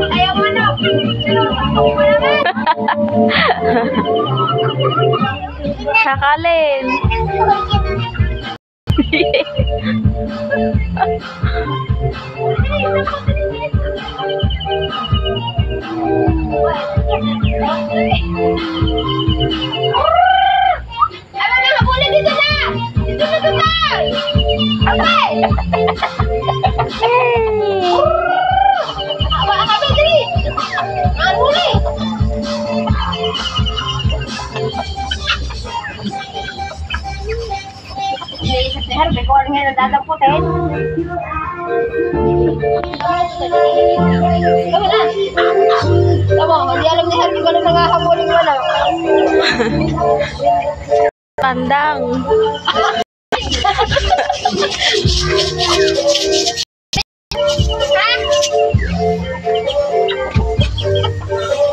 Ayaw mo na. Sakalin. Ano na habula dito na? Dito na dito na. Okay. Wala ka ba diri? Huli. Iniisip ni Harvey kung ano nga nadadamputin. Tama na. Tama, hindi alam ni Harvey kung ano nangahamuling wala. Tandang.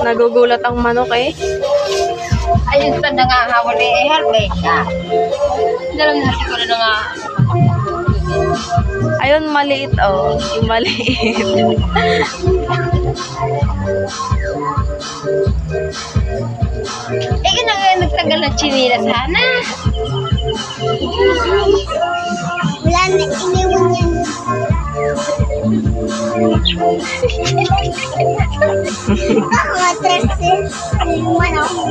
Nagugulat ang manok eh. Ayun sa nangahamon ni Harvey. Hindi alam ni Harvey kung ano nangahamuling. Ayun, maliit oh. Yung maliit. Eh, na nga nagtagal ng chinila sana. Wala na, iniwan yan. Ako matras eh. Iniwan ako.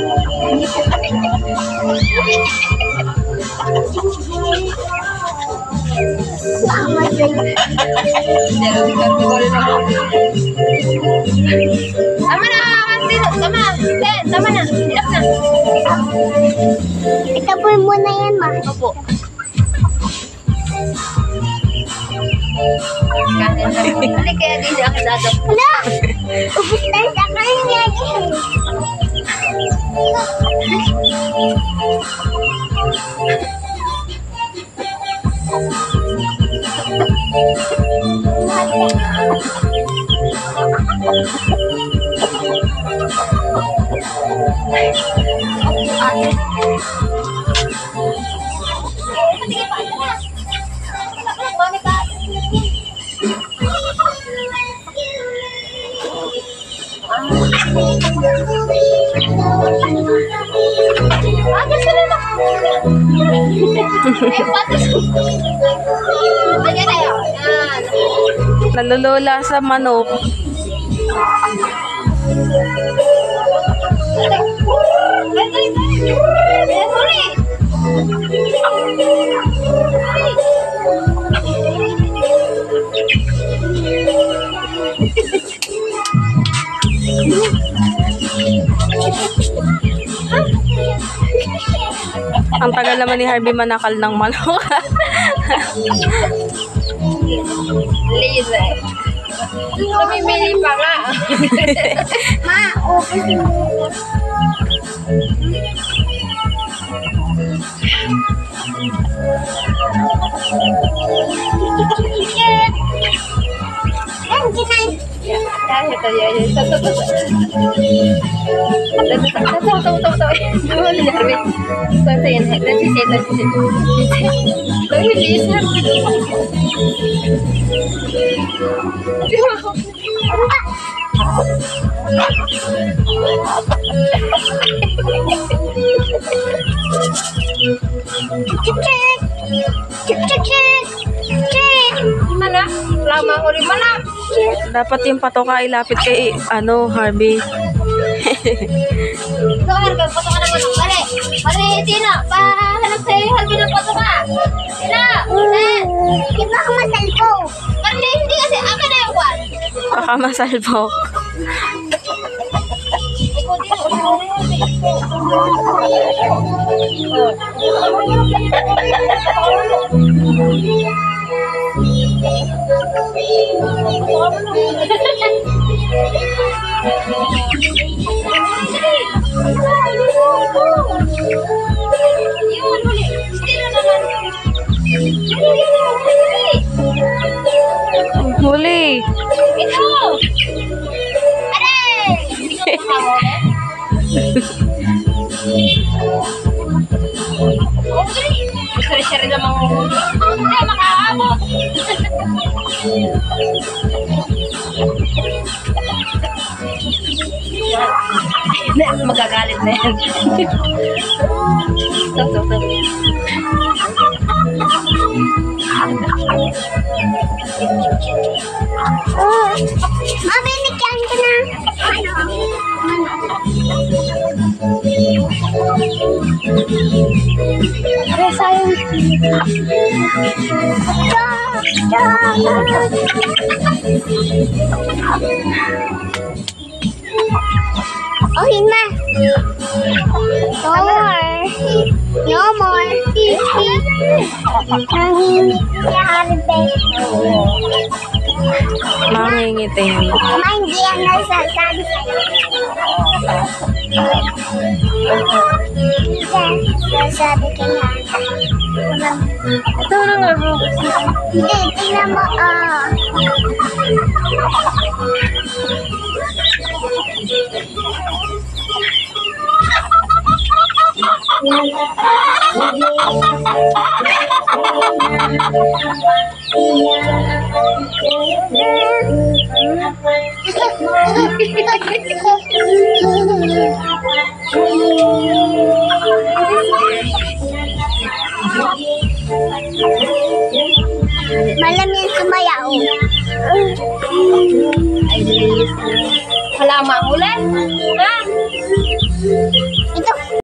Tama na, tama. Tama na, hirap na. Itapoy mo na yan, ma. Opo. Hindi kaya din ako nato. Wala! Ubus tayo sa kanya. Nalulula sa manok. Ang tagal naman ni Harvey manakal ng manok. Liza. Tumimili pa nga. Ma, okay. Dapat yung patoka ilapit kay Harvey. Patoka naman. Pare, Tina, pahanap sa'yo Harvey ng patoka. Tina, iba ka masalpo. Pare, hindi kasi akin na yung kwan. Baka masalpok. Huli. Huli. Ito. Aray! Okay. Gusto rin siya rin lang manguhuli. Hindi, makaabot. Magagalit na yan. Stop. Mabinigyan ko na. Pero sayang. Oh, Hina. No more. No more. Nangingi si Harvey. Mangingitim. Mama, hindi yan nasasabi sa'yo. Sasabi kaya. Ito na nga, bro. Hindi, tingnan mo. Malam yan sumayaw. Halama ulit. Ha? Ito